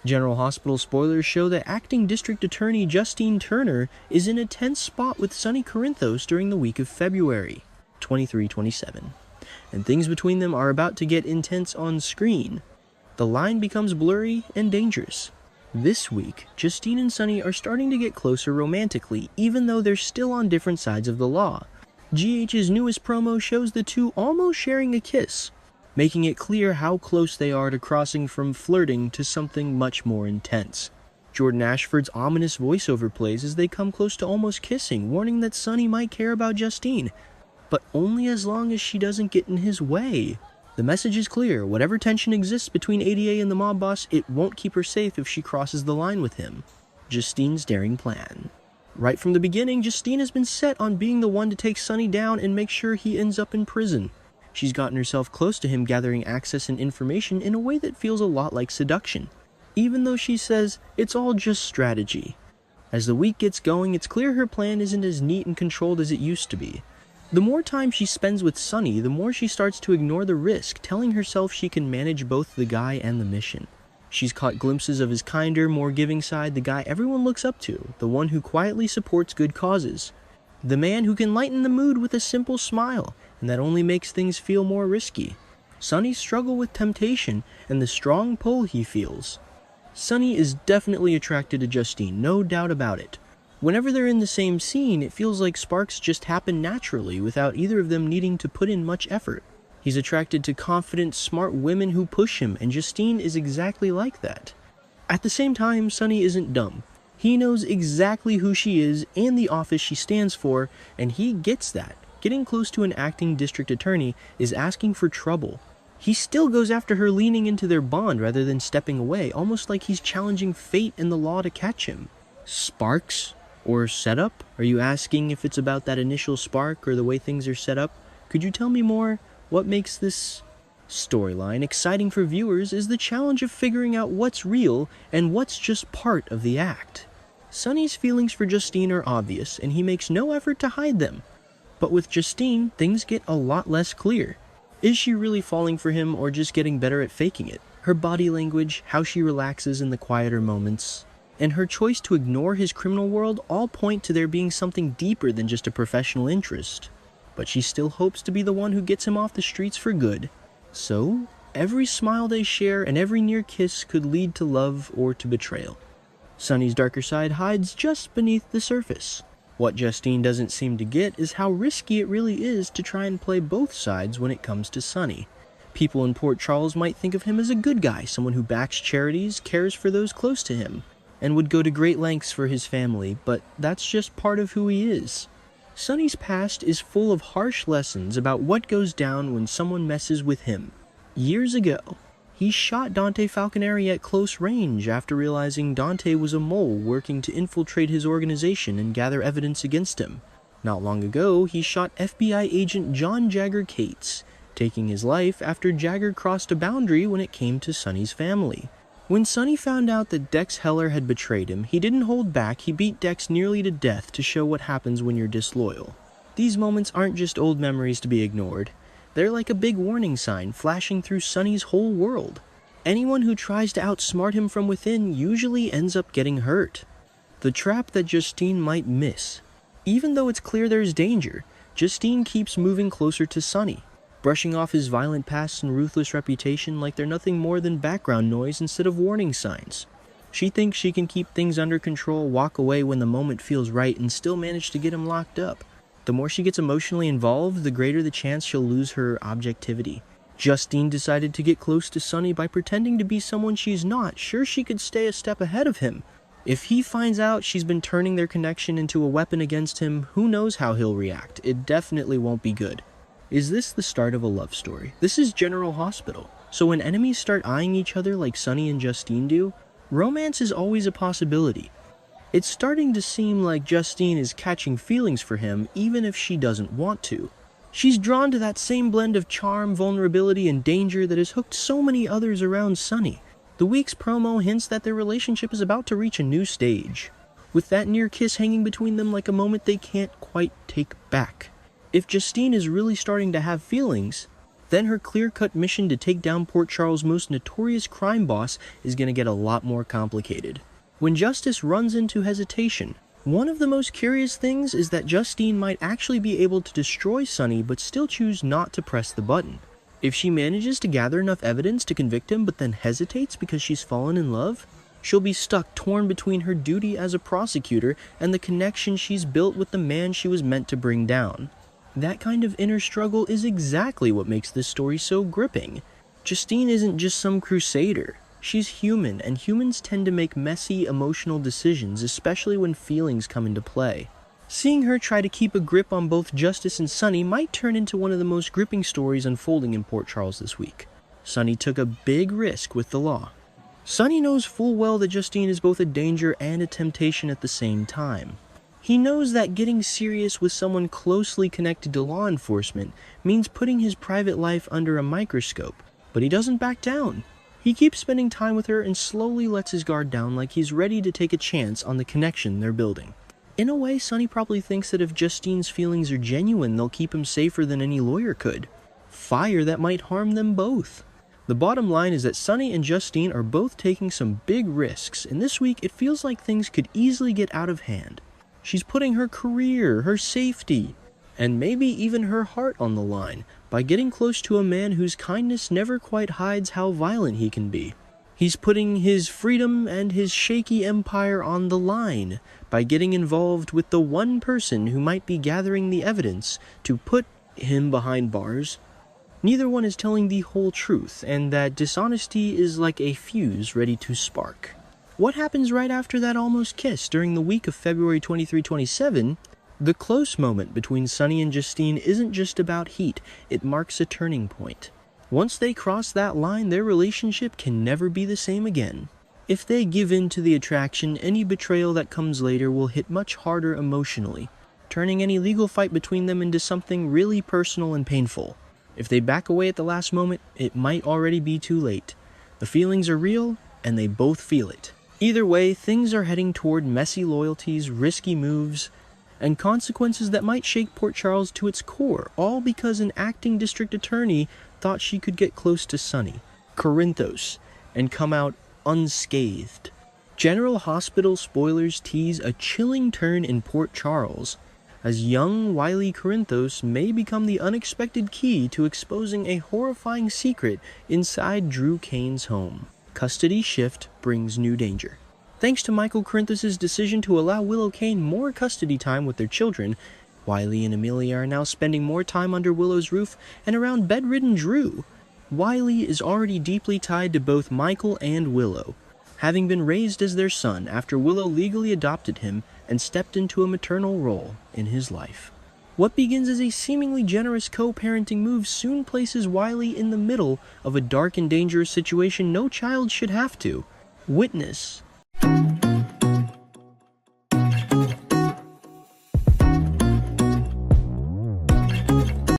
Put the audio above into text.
General Hospital spoilers show that acting District Attorney Justine Turner is in a tense spot with Sonny Corinthos during the week of February 23-27, and things between them are about to get intense on screen. The line becomes blurry and dangerous. This week, Justine and Sonny are starting to get closer romantically, even though they're still on different sides of the law. GH's newest promo shows the two almost sharing a kiss, making it clear how close they are to crossing from flirting to something much more intense. Jordan Ashford's ominous voiceover plays as they come close to almost kissing, warning that Sonny might care about Justine, but only as long as she doesn't get in his way. The message is clear: whatever tension exists between ADA and the mob boss, it won't keep her safe if she crosses the line with him. Justine's daring plan. Right from the beginning, Justine has been set on being the one to take Sonny down and make sure he ends up in prison. She's gotten herself close to him, gathering access and information in a way that feels a lot like seduction, even though she says it's all just strategy. As the week gets going, it's clear her plan isn't as neat and controlled as it used to be. The more time she spends with Sonny, the more she starts to ignore the risk, telling herself she can manage both the guy and the mission. She's caught glimpses of his kinder, more giving side, the guy everyone looks up to, the one who quietly supports good causes, the man who can lighten the mood with a simple smile, and that only makes things feel more risky. Sonny's struggle with temptation and the strong pull he feels. Sonny is definitely attracted to Justine, no doubt about it. Whenever they're in the same scene, it feels like sparks just happen naturally without either of them needing to put in much effort. He's attracted to confident, smart women who push him, and Justine is exactly like that. At the same time, Sonny isn't dumb. He knows exactly who she is and the office she stands for, and he gets that. Getting close to an acting district attorney is asking for trouble. He still goes after her, leaning into their bond rather than stepping away, almost like he's challenging fate and the law to catch him. Sparks? Or setup? Are you asking if it's about that initial spark or the way things are set up? Could you tell me more? What makes this storyline exciting for viewers is the challenge of figuring out what's real and what's just part of the act. Sonny's feelings for Justine are obvious, and he makes no effort to hide them. But with Justine, things get a lot less clear. Is she really falling for him or just getting better at faking it? Her body language, how she relaxes in the quieter moments, and her choice to ignore his criminal world all point to there being something deeper than just a professional interest. But she still hopes to be the one who gets him off the streets for good. So, every smile they share and every near kiss could lead to love or to betrayal. Sonny's darker side hides just beneath the surface. What Justine doesn't seem to get is how risky it really is to try and play both sides when it comes to Sonny. People in Port Charles might think of him as a good guy, someone who backs charities, cares for those close to him, and would go to great lengths for his family, but that's just part of who he is. Sonny's past is full of harsh lessons about what goes down when someone messes with him. Years ago, he shot Dante Falconeri at close range after realizing Dante was a mole working to infiltrate his organization and gather evidence against him. Not long ago, he shot FBI agent John Jagger Cates, taking his life after Jagger crossed a boundary when it came to Sonny's family. When Sonny found out that Dex Heller had betrayed him, he didn't hold back. He beat Dex nearly to death to show what happens when you're disloyal. These moments aren't just old memories to be ignored. They're like a big warning sign flashing through Sonny's whole world. Anyone who tries to outsmart him from within usually ends up getting hurt. The trap that Justine might miss. Even though it's clear there's danger, Justine keeps moving closer to Sonny, brushing off his violent past and ruthless reputation like they're nothing more than background noise instead of warning signs. She thinks she can keep things under control, walk away when the moment feels right, and still manage to get him locked up. The more she gets emotionally involved, the greater the chance she'll lose her objectivity. Justine decided to get close to Sonny by pretending to be someone she's not, sure she could stay a step ahead of him. If he finds out she's been turning their connection into a weapon against him, who knows how he'll react. It definitely won't be good. Is this the start of a love story? This is General Hospital. So when enemies start eyeing each other like Sonny and Justine do, romance is always a possibility. It's starting to seem like Justine is catching feelings for him even if she doesn't want to. She's drawn to that same blend of charm, vulnerability, and danger that has hooked so many others around Sonny. The week's promo hints that their relationship is about to reach a new stage, with that near kiss hanging between them like a moment they can't quite take back. If Justine is really starting to have feelings, then her clear-cut mission to take down Port Charles' most notorious crime boss is going to get a lot more complicated. When Justice runs into hesitation, one of the most curious things is that Justine might actually be able to destroy Sonny but still choose not to press the button. If she manages to gather enough evidence to convict him but then hesitates because she's fallen in love, she'll be stuck torn between her duty as a prosecutor and the connection she's built with the man she was meant to bring down. That kind of inner struggle is exactly what makes this story so gripping. Justine isn't just some crusader. She's human, and humans tend to make messy, emotional decisions, especially when feelings come into play. Seeing her try to keep a grip on both Justice and Sonny might turn into one of the most gripping stories unfolding in Port Charles this week. Sonny took a big risk with the law. Sonny knows full well that Justine is both a danger and a temptation at the same time. He knows that getting serious with someone closely connected to law enforcement means putting his private life under a microscope, but he doesn't back down. He keeps spending time with her and slowly lets his guard down like he's ready to take a chance on the connection they're building. In a way, Sonny probably thinks that if Justine's feelings are genuine, they'll keep him safer than any lawyer could. Fire that might harm them both. The bottom line is that Sonny and Justine are both taking some big risks, and this week it feels like things could easily get out of hand. She's putting her career, her safety, and maybe even her heart on the line by getting close to a man whose kindness never quite hides how violent he can be. He's putting his freedom and his shaky empire on the line by getting involved with the one person who might be gathering the evidence to put him behind bars. Neither one is telling the whole truth, and that dishonesty is like a fuse ready to spark. What happens right after that almost kiss during the week of February 23-27? The close moment between Sonny and Justine isn't just about heat, it marks a turning point. Once they cross that line, their relationship can never be the same again. If they give in to the attraction, any betrayal that comes later will hit much harder emotionally, turning any legal fight between them into something really personal and painful. If they back away at the last moment, it might already be too late. The feelings are real, and they both feel it. Either way, things are heading toward messy loyalties, risky moves, and consequences that might shake Port Charles to its core, all because an acting district attorney thought she could get close to Sonny, Corinthos, and come out unscathed. General Hospital spoilers tease a chilling turn in Port Charles, as young, wily Corinthos may become the unexpected key to exposing a horrifying secret inside Drew Kane's home. Custody shift brings new danger. Thanks to Michael Corinthos' decision to allow Willow Kane more custody time with their children, Wiley and Amelia are now spending more time under Willow's roof and around bedridden Drew. Wiley is already deeply tied to both Michael and Willow, having been raised as their son after Willow legally adopted him and stepped into a maternal role in his life. What begins as a seemingly generous co-parenting move soon places Wiley in the middle of a dark and dangerous situation no child should have to witness